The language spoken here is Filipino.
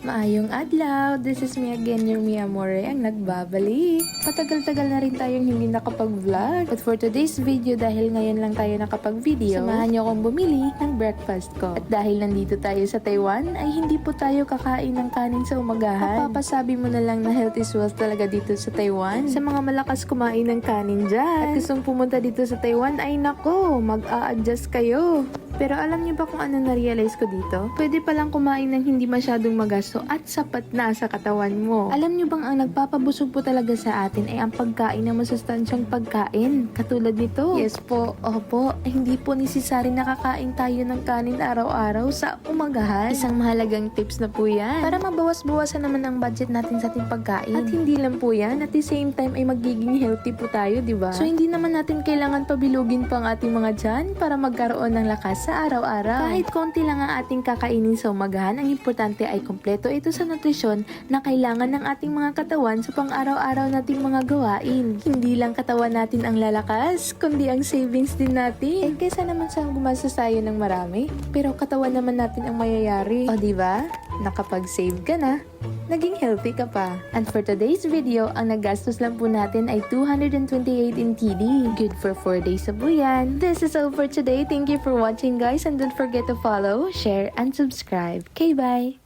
Maayong adlaw, this is me again, your Mia More, ang nagbabalik. Matagal-tagal na rin tayong hindi nakapag-vlog. But for today's video, dahil ngayon lang tayo nakapag-video, samahan niyo akong bumili ng breakfast ko. At dahil nandito tayo sa Taiwan, ay hindi po tayo kakain ng kanin sa umagahan. Papasabi mo na lang na health is wealth talaga dito sa Taiwan. Sa mga malakas kumain ng kanin dyan, at gustong pumunta dito sa Taiwan, ay nako, mag-a-adjust kayo. Pero alam niyo ba kung ano na-realize ko dito? Pwede palang kumain ng hindi masyadong magasto at sapat na sa katawan mo. Alam niyo bang ang nagpapabusog po talaga sa atin ay ang pagkain ng masustansyang pagkain? Katulad nito. Yes po, opo, hindi po necessary nakakain tayo ng kanin araw-araw sa umagahan. Isang mahalagang tips na po yan. Para mabawas-bawasan naman ang budget natin sa ating pagkain. At hindi lang po yan, at the same time ay magiging healthy po tayo, di ba? So hindi naman natin kailangan pabilugin pa ang ating mga tiyan para magkaroon ng lakas sa araw-araw. Kahit konti lang ang ating kakainin sa umagahan, ang importante ay kumpleto ito sa nutrisyon na kailangan ng ating mga katawan sa pang-araw-araw nating mga gawain. Hindi lang katawan natin ang lalakas, kundi ang savings din natin. Kaysa naman sa gumastos tayo ng marami, pero katawan naman natin ang mayayari. O diba? Nakapag-save ka na, naging healthy ka pa. And for today's video, ang nagastos lang po natin ay 228 in TD. Good for 4 days sa buyan. This is all for today. Thank you for watching, guys, and don't forget to follow, share, and subscribe. Okay, bye!